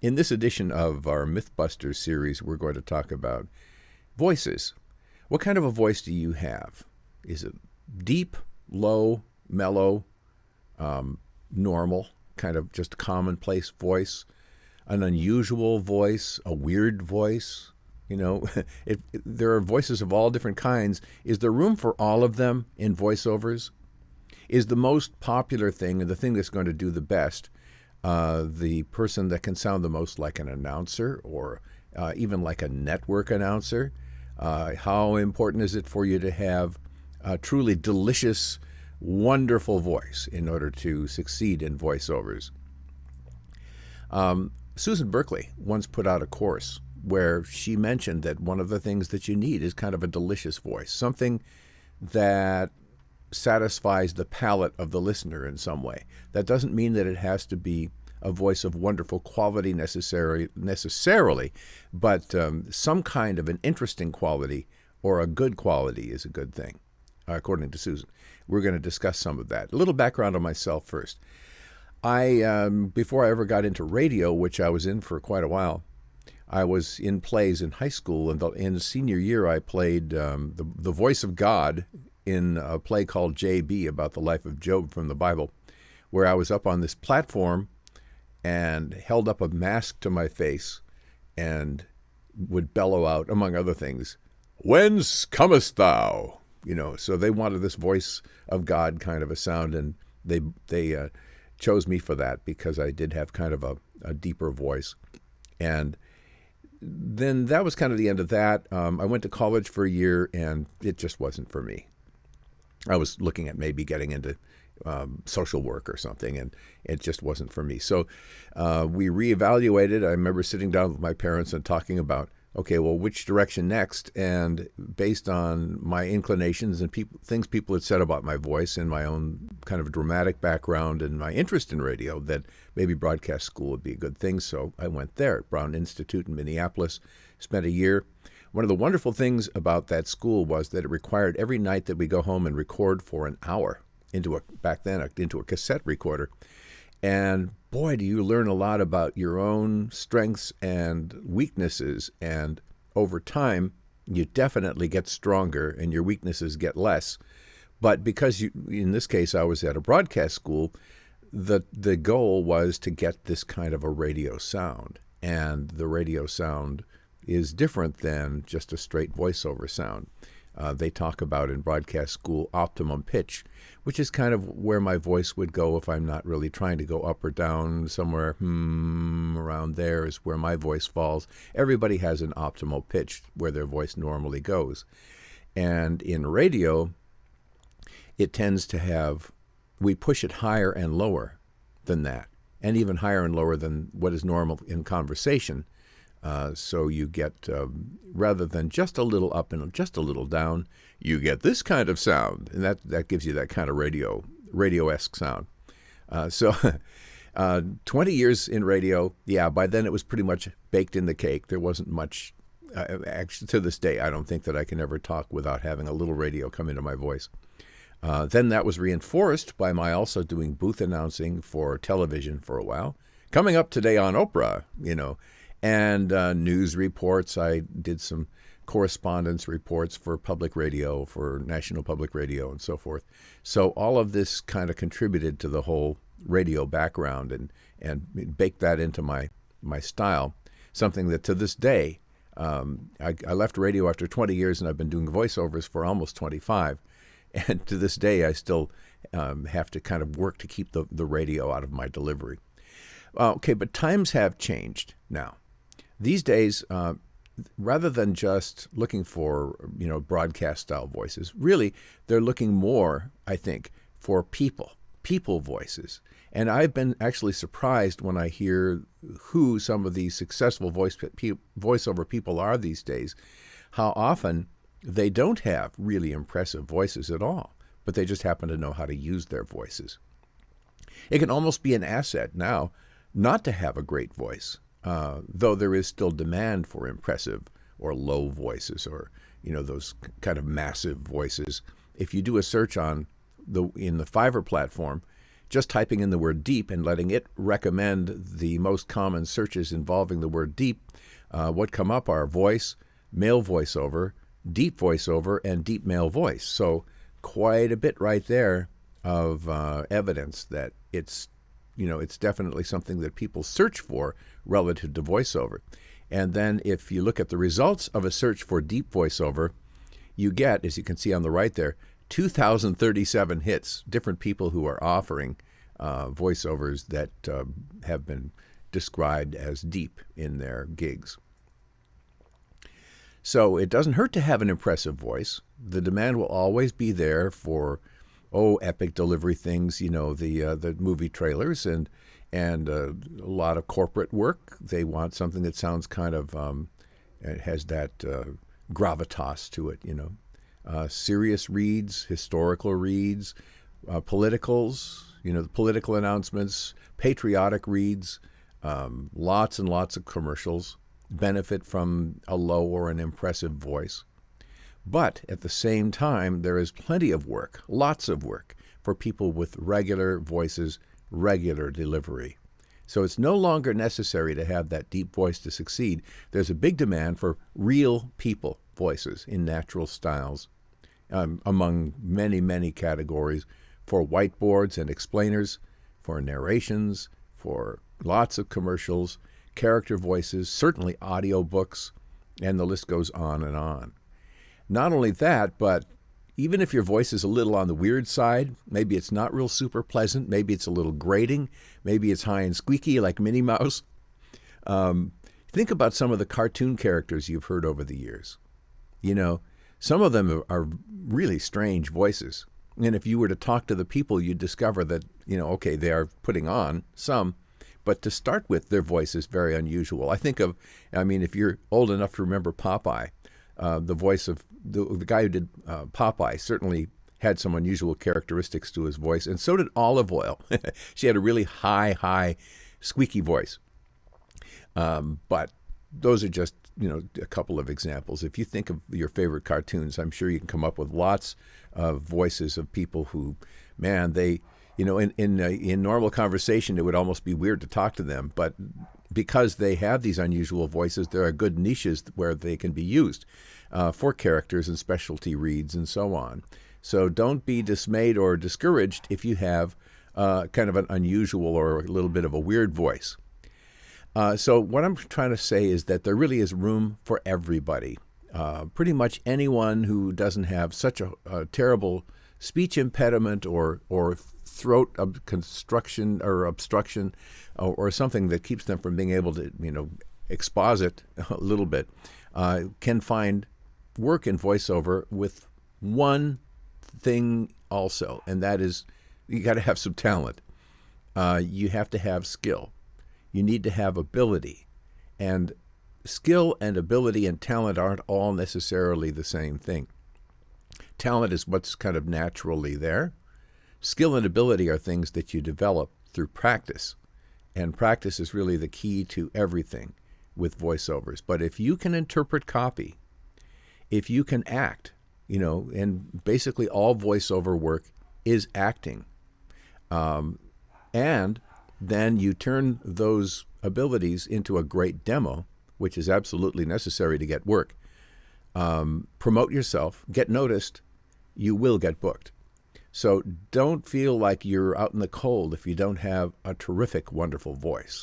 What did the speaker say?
In this edition of our MythBusters series, we're going to talk about voices. What kind of a voice do you have? Is it deep, low, mellow, normal, kind of just a commonplace voice, an unusual voice, a weird voice? There are voices of all different kinds. Is there room for all of them in voiceovers? Is the most popular thing and the thing that's going to do the best the person that can sound the most like an announcer or even like a network announcer? How important is it for you to have a truly delicious, wonderful voice in order to succeed in voiceovers? Susan Berkeley once put out a course where she mentioned that one of the things that you need is kind of a delicious voice, something that satisfies the palate of the listener in some way. That doesn't mean that it has to be a voice of wonderful quality necessarily, but some kind of an interesting quality or a good quality is a good thing, according to Susan. We're going to discuss some of that. A little background on myself first. Before I ever got into radio, which I was in for quite a while, I was in plays in high school, and in senior year I played the voice of God in a play called J.B. about the life of Job from the Bible, where I was up on this platform and held up a mask to my face and would bellow out, among other things, "Whence comest thou?" So they wanted this voice of God kind of a sound, and they chose me for that because I did have kind of a deeper voice. And then that was kind of the end of that. I went to college for a year, and it just wasn't for me. I was looking at maybe getting into social work or something, and it just wasn't for me. So we reevaluated. I remember sitting down with my parents and talking about, okay, well, which direction next? And based on my inclinations and things people had said about my voice and my own kind of dramatic background and my interest in radio, that maybe broadcast school would be a good thing. So I went there at Brown Institute in Minneapolis, spent a year. One of the wonderful things about that school was that it required every night that we go home and record for an hour into a cassette recorder. And boy, do you learn a lot about your own strengths and weaknesses. And over time, you definitely get stronger and your weaknesses get less. But because in this case, I was at a broadcast school, the goal was to get this kind of a radio sound. And the radio sound is different than just a straight voiceover sound. They talk about in broadcast school optimum pitch, which is kind of where my voice would go if I'm not really trying to go up or down. Somewhere around there is where my voice falls. Everybody has an optimal pitch where their voice normally goes. And in radio, it tends to we push it higher and lower than that, and even higher and lower than what is normal in conversation. So you get, rather than just a little up and just a little down, you get this kind of sound, and that gives you that kind of radio-esque sound. 20 years in radio, by then it was pretty much baked in the cake. There wasn't much, actually to this day, I don't think that I can ever talk without having a little radio come into my voice. Then that was reinforced by my also doing booth announcing for television for a while. Coming up today on Oprah, and news reports. I did some correspondence reports for public radio, for National Public Radio, and so forth. So all of this kind of contributed to the whole radio background and baked that into my style, something that to this day, I left radio after 20 years, and I've been doing voiceovers for almost 25. And to this day, I still have to kind of work to keep the radio out of my delivery. Okay, but times have changed now. These days, rather than just looking for, broadcast-style voices, really, they're looking more, I think, for people voices. And I've been actually surprised when I hear who some of these successful voiceover people are these days, how often they don't have really impressive voices at all, but they just happen to know how to use their voices. It can almost be an asset now not to have a great voice. Though there is still demand for impressive or low voices or, those kind of massive voices. If you do a search in the Fiverr platform, just typing in the word deep and letting it recommend the most common searches involving the word deep, what come up are voice, male voiceover, deep voiceover, and deep male voice. So quite a bit right there of evidence that it's definitely something that people search for relative to voiceover. And then if you look at the results of a search for deep voiceover, you get, as you can see on the right there, 2,037 hits, different people who are offering voiceovers that have been described as deep in their gigs. So it doesn't hurt to have an impressive voice. The demand will always be there for, epic delivery things, the movie trailers and a lot of corporate work. They want something that sounds kind of, it has that gravitas to it, serious reads, historical reads, politicals, the political announcements, patriotic reads, lots and lots of commercials benefit from a low or an impressive voice. But at the same time, there is plenty of work, lots of work, for people with regular voices, regular delivery. So it's no longer necessary to have that deep voice to succeed. There's a big demand for real people voices in natural styles, among many, many categories, for whiteboards and explainers, for narrations, for lots of commercials, character voices, certainly audiobooks, and the list goes on and on. Not only that, but even if your voice is a little on the weird side, maybe it's not real super pleasant, maybe it's a little grating, maybe it's high and squeaky like Minnie Mouse, think about some of the cartoon characters you've heard over the years. Some of them are really strange voices. And if you were to talk to the people, you'd discover that, they are putting on some, but to start with, their voice is very unusual. If you're old enough to remember Popeye, the voice of the guy who did Popeye certainly had some unusual characteristics to his voice, and so did Olive Oil. She had a really high, squeaky voice. But those are just, a couple of examples. If you think of your favorite cartoons, I'm sure you can come up with lots of voices of people who, in normal conversation, it would almost be weird to talk to them. But because they have these unusual voices, there are good niches where they can be used for characters and specialty reads and so on. So don't be dismayed or discouraged if you have kind of an unusual or a little bit of a weird voice. So what I'm trying to say is that there really is room for everybody. Pretty much anyone who doesn't have such a terrible speech impediment or throat constriction or obstruction or something that keeps them from being able to, exposit a little bit, can find work in voiceover with one thing also, and that is you got to have some talent. You have to have skill. You need to have ability. And skill and ability and talent aren't all necessarily the same thing. Talent is what's kind of naturally there. Skill and ability are things that you develop through practice. And practice is really the key to everything with voiceovers. But if you can interpret copy, if you can act, and basically all voiceover work is acting, and then you turn those abilities into a great demo, which is absolutely necessary to get work. Promote yourself, get noticed, you will get booked. So don't feel like you're out in the cold if you don't have a terrific, wonderful voice.